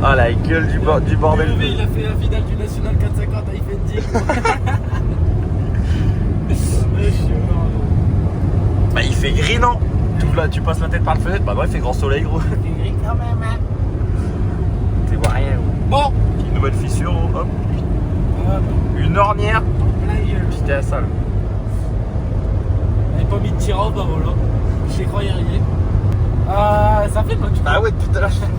Ah la gueule du bordel. Il a fait la finale du National 450 à Ifendi. Bah il fait gris non. Là, tu passes la tête par la fenêtre, bah bref, il fait grand soleil gros. Il fait gris quand même, hein. Tu vois rien gros. Bon. Petite nouvelle fissure, hop. Une ornière. Putain sale. J'avais pas mis de tir-off, bah voilà. Je les croyais arriver. Ça fait quoi tu Ah ouais putain la chaîne.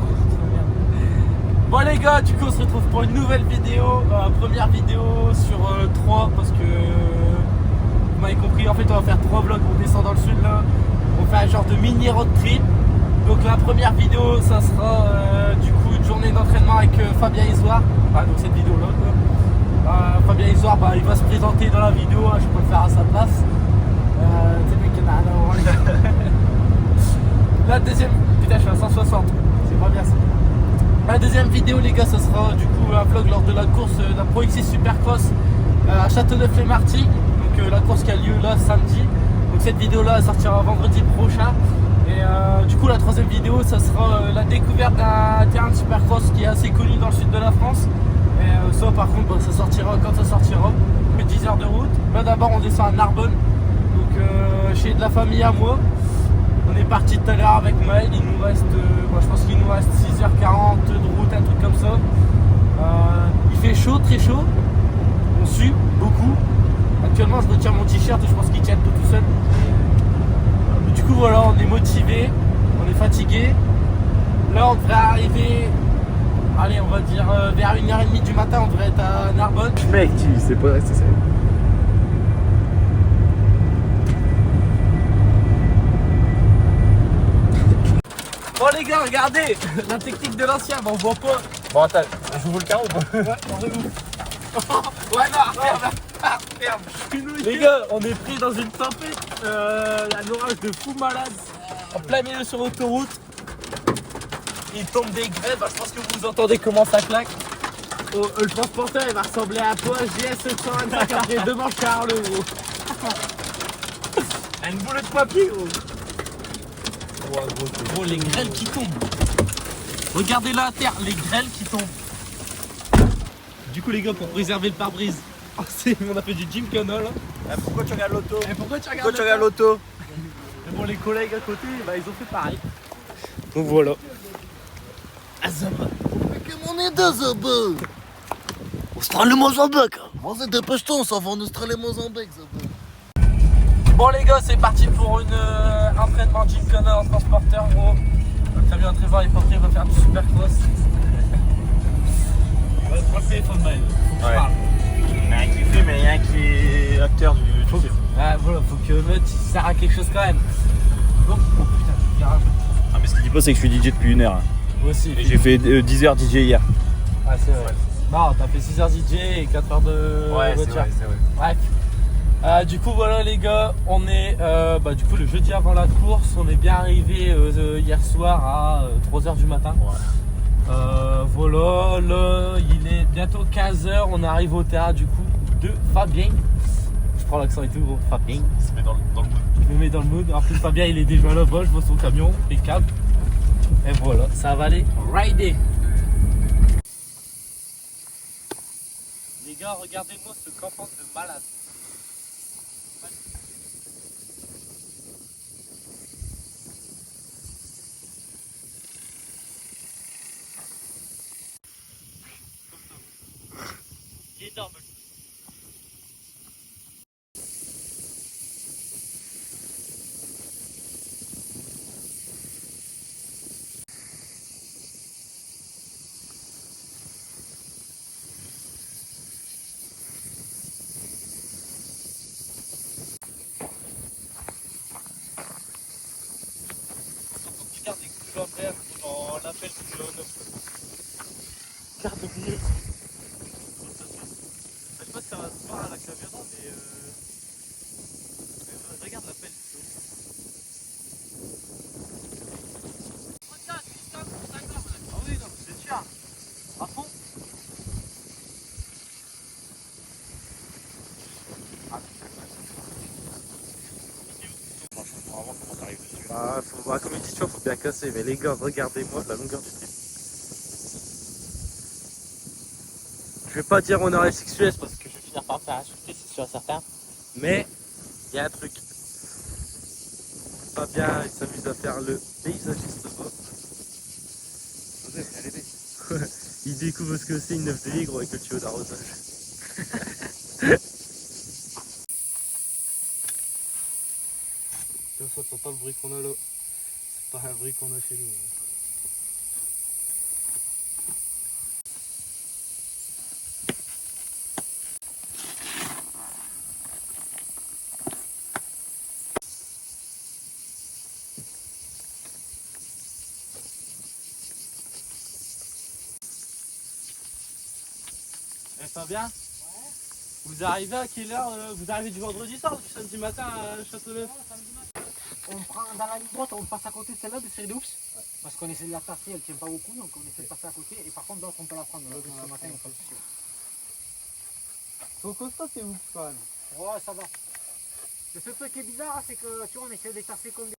Bon les gars, du coup on se retrouve pour une nouvelle vidéo, première vidéo sur 3 parce que vous m'avez compris, en fait on va faire 3 vlogs, on descend dans le sud là, on fait un genre de mini road trip. Donc la première vidéo ça sera du coup une journée d'entraînement avec Fabien Isoire, donc cette vidéo là. Fabien Isoire il va se présenter dans la vidéo, je peux le faire à sa place. C'est lui qui en a la deuxième, putain je suis à 160, c'est pas bien ça. La deuxième vidéo les gars, ce sera du coup un vlog lors de la course de la Pro X6 Supercross à Châteauneuf-les-Marty. Donc la course qui a lieu là samedi. Donc cette vidéo là elle sortira vendredi prochain. Et du coup la troisième vidéo ça sera la découverte d'un terrain de Supercross qui est assez connu dans le sud de la France. Et ça par contre ça sortira quand ça sortira. On fait 10 heures de route. Là d'abord on descend à Narbonne. Donc chez de la famille à moi. On est parti tout à l'heure avec Maël, il nous reste, je pense qu'il nous reste 6h40 de route, un truc comme ça. Il fait chaud, très chaud, on sue beaucoup. Actuellement je retire mon t-shirt et je pense qu'il tient tout seul. Du coup voilà, on est motivé, on est fatigué. Là on devrait arriver, allez on va dire vers 1h30 du matin, on devrait être à Narbonne. Mec, tu sais pas rester ça. Bon les gars, regardez la technique de l'ancien, on voit pas. Bon attends, je vous le carreau ou pas? Ouais, on regoute. Ouais non, ferme. Les gars, on est pris dans une tempête, un orage de fou malade, en plein milieu sur l'autoroute. Il tombe des grêles, je pense que vous entendez comment ça claque. Le transporteur il va ressembler à un Porsche GS 725 après 2 manches Charles gros. Une boule de papier gros. Ouais, gros, les grêles qui tombent. Regardez là à terre, les grêles qui tombent. Du coup les gars, pour préserver le pare-brise, on a fait du gym canal. Pourquoi tu regardes l'auto? Pourquoi tu regardes l'auto? Mais bon, les collègues à côté, ils ont fait pareil. Donc voilà. Azaba. On est deux Zaba. Australie-Mozambique. Vas-y, dépêche-toi, on s'en va en Australie-Mozambique, Zaba. Bon les gars, c'est parti pour une entraînement gym canal en transporteur gros. Fabien Trésor est pas prêt, il va faire du super cross. On va prendre le téléphone Maël. Ouais. Il y en a un qui fait, mais il y en a un qui est acteur du film. Ah voilà, faut que le mec sert à quelque chose quand même. Donc, oh putain, je garage. Ah mais ce qu'il dit pas c'est que je suis DJ depuis 1 heure. Moi aussi. Et j'ai fait 10 heures DJ hier. Ah c'est vrai. Non, t'as fait 6 heures DJ et 4 heures de voiture. c'est vrai. Bref. Du coup voilà les gars, on est du coup le jeudi avant la course, on est bien arrivé hier soir à 3h du matin. Ouais. Voilà, là il est bientôt 15h, on arrive au terrain du coup de Fabien. Je prends l'accent et tout gros, Fabien. Il se met dans le mood. Je me mets dans le mood, en plus Fabien il est déjà là-bas, je vois son camion, impeccable. Et voilà, ça va aller rider. Les gars, regardez-moi ce campement de malade. Énorme. Regarde les couleurs vertes dans l'appel du jaune. Regarde au milieu. Je sais pas si ça va se voir à la caméra, mais regarde la pelle. Regarde, ah oui, non, c'est sûr. À fond. Franchement, vraiment comment t'arrives dessus. Ah, comme il dit, tu vois, faut bien casser. Mais les gars, regardez-moi la longueur du truc. Je vais pas dire on est sexuel parce que je vais finir par me faire insulter, c'est sûr et certain. Mais il y a un truc. Pas bien, il s'amuse à faire le paysagiste là-bas. Il découvre ce que c'est une 9 de gros avec le tuyau d'arrosage. Ça, t'entends le bruit qu'on a là. C'est pas un bruit qu'on a chez nous. Eh, Fabien? Ouais. Vous arrivez à quelle heure? Vous arrivez du vendredi soir ou du samedi matin à Châteauneuf? On prend dans la ligne droite, on passe à côté de celle-là de série d'Oups. Ouais. Parce qu'on essaie de la tasser, elle tient pas beaucoup, donc on essaie de passer à côté. Et par contre, l'autre, on peut la prendre. L'autre, ce matin, on peut le suivre. Faut constat, c'est ouf quand même. Ouais, ça va. Le seul truc qui est bizarre, c'est que tu vois, on essaie de les tasser comme des.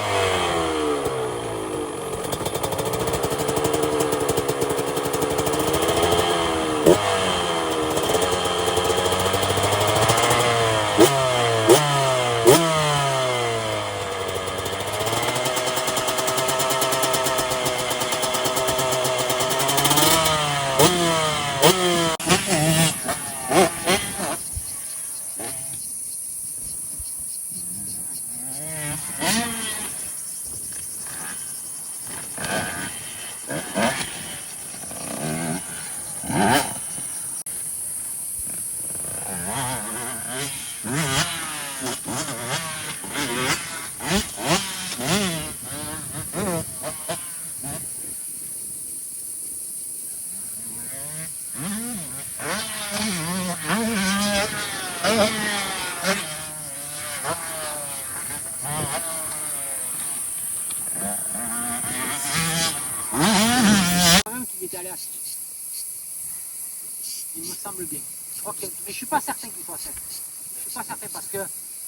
Il me semble bien. Je crois mais je suis pas certain qu'il soit 7. Je suis pas certain parce que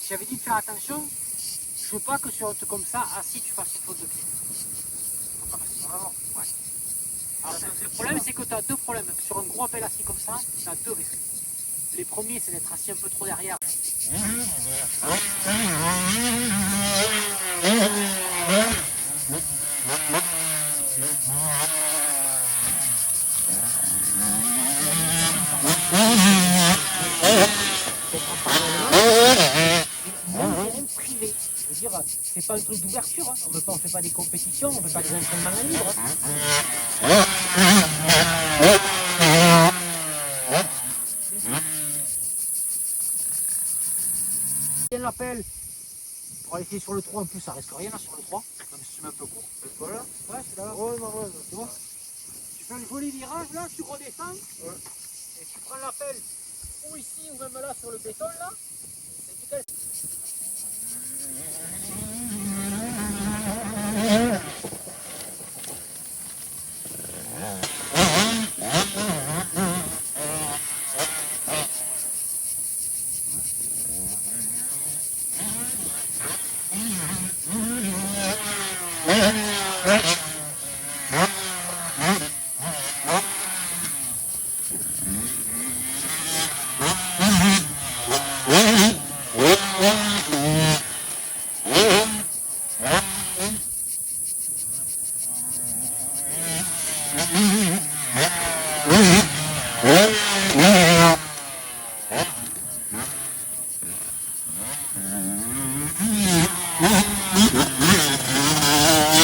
j'avais dit de faire attention. Je veux pas que sur un truc comme ça, assis, tu fasses une faute de pied. Ouais. Alors, le problème, c'est que tu as deux problèmes. Sur un gros appel assis comme ça, tu as deux risques. Les premiers, c'est d'être assis un peu trop derrière. Privé. Je veux dire, c'est pas un truc d'ouverture. Hein. On fait pas des compétitions, on fait pas des entraînements en libre. Hein. L'appel pour aller essayer sur le 3 en plus, ça risque rien là sur le 3, même si tu mets un peu court. Voilà. Ouais, c'est là. Ouais, non, ouais, tu vois. Tu fais un joli virage là, tu redescends. Ouais. Et tu prends l'appel ou ici ou même là sur le béton là. C'est nickel.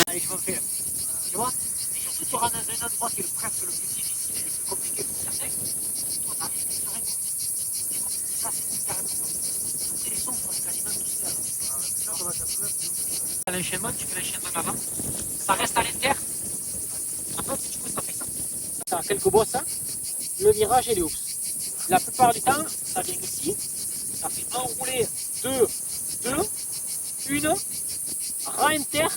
Allez, je refais. Tu vois? Et surtout, tu auras dans un endroit qui est presque le plus difficile et le plus compliqué pour certains. Toi, t'arrives sur un coup. Ça, c'est hyper important. C'est les sons pour les quasiment tous là. À l'enchaînement, tu fais l'enchaînement en avant. Ça reste à l'inter. Après, si tu veux, ça fait ça. Ça a quelques bosses, hein. Le virage et les hauts. La plupart du temps, ça vient ici. Ça fait enrouler 2, 1, rang inter.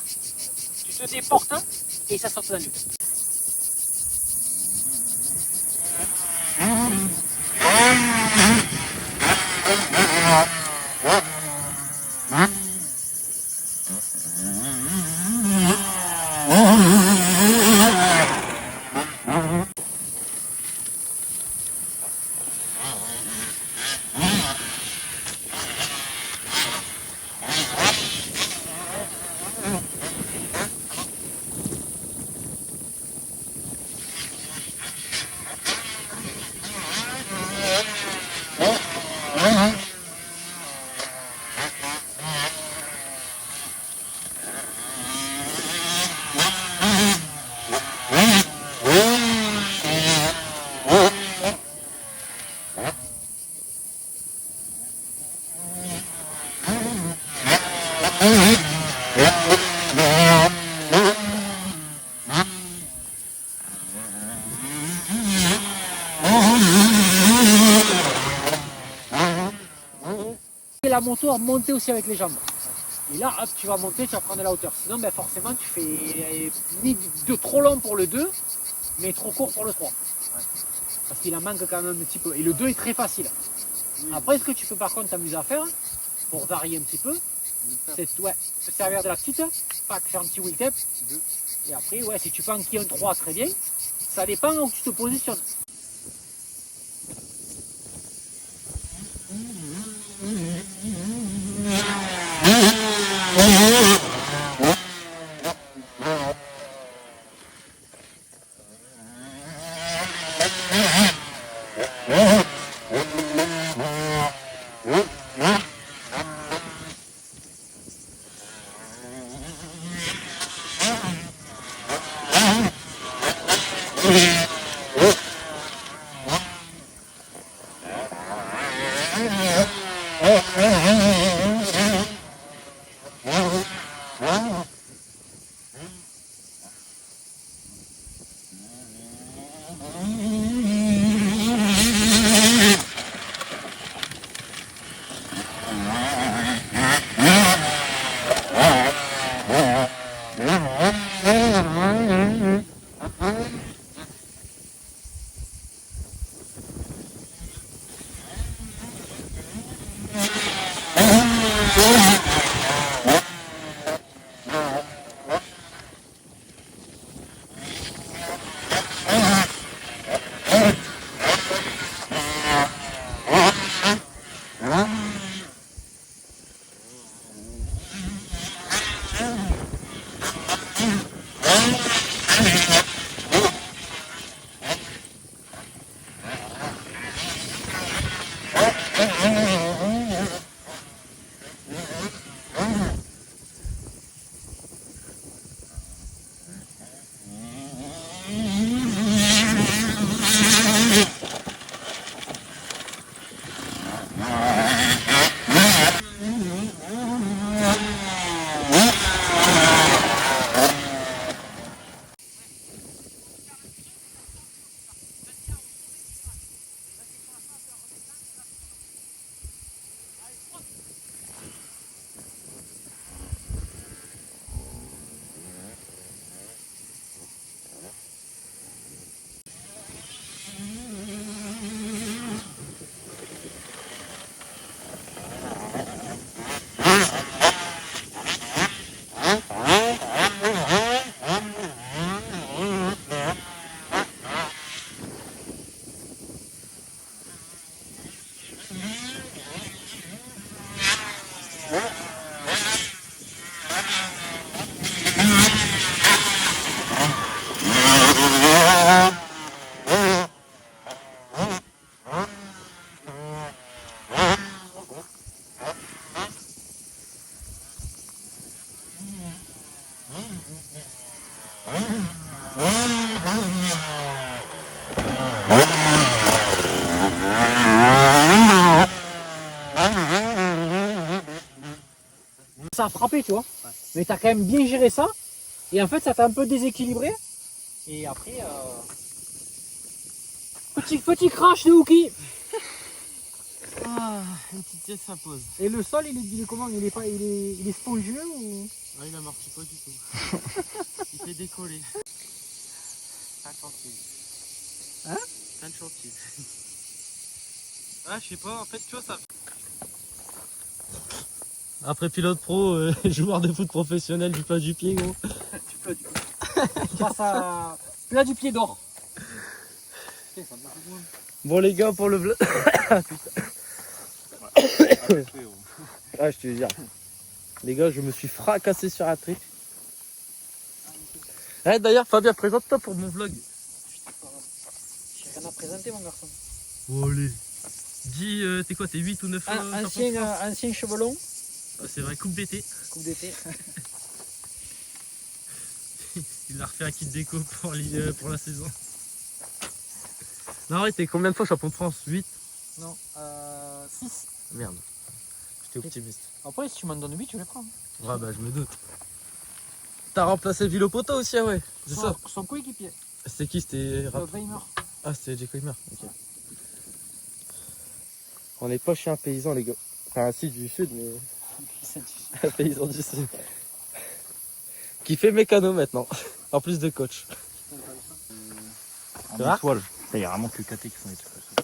Tu te déportes et ça sort de la lutte. Et la moto à monter aussi avec les jambes. Et là, hop, tu vas monter, tu vas prendre de la hauteur. Sinon, ben, forcément, tu fais ni de trop long pour le 2, mais trop court pour le 3. Ouais. Parce qu'il en manque quand même un petit peu. Et le 2 est très facile. Après, ce que tu peux par contre t'amuser à faire, pour varier un petit peu, c'est ouais, te servir de la petite, pas faire un petit wheel tape. Et après, ouais, si tu penses qu'il y a un 3, très bien. Ça dépend où tu te positionnes. Ça a frappé, tu vois. Ouais. Mais tu as quand même bien géré ça. Et en fait, ça t'a un peu déséquilibré. Et après, petit crash de Hooky. Ah, une petite sieste s'impose. Et le sol, il est comment? Il est spongieux ou? Ah, il amortit pas du tout. Il fait décoller. Un chantier. Hein? Un chantier. Ah, je sais pas, en fait, tu vois ça. Après pilote pro, joueur de foot professionnel du pas du pied, gros. Tu peux, du coup. grâce à plat du pied d'or. Putain, ça me fait bon. Bon les gars, pour le vlog... Ah, je te jure. Les gars, je me suis fracassé sur un truc. Eh, d'ailleurs, Fabien, présente-toi pour mon vlog. J'ai rien à présenter, mon garçon. Oh, allez. Dis, t'es quoi, t'es 8 ou 9 Ancien chevelon, Ah, c'est vrai, coupe d'été. coupe d'été. Il a refait un kit déco pour la saison. Non, ouais, t'es combien de fois champion de France? 8? Non, 6. Merde. J'étais optimiste. Après, si tu m'en donnes 8, je les prends. Ouais, bah, je me doute. T'as remplacé Vilopoto aussi, ah ouais. C'est ça. Son coéquipier, C'était qui? C'était. Weimer. Ah, c'était Jake Weimer. Ok. On n'est pas chez un paysan, les gars. Enfin, si, du sud, mais. Un paysan du sud. Qui fait mécano maintenant. En plus de coach. En Ça va étoile. Il y a vraiment que KT qui font des trucs comme ça.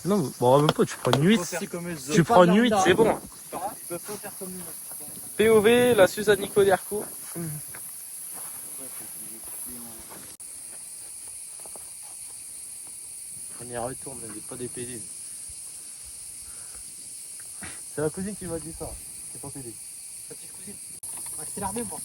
Non, bon, même pas, tu prends une 8. Tu pas prends de une 8, lambda. c'est bon. Ils peuvent pas faire comme nous. POV, la Suzanne Nico d'Erco. On y retourne, mais pas des PD. C'est la cousine qui m'a dit ça. C'est pas PD. Ta petite cousine. Accélère bien, moi.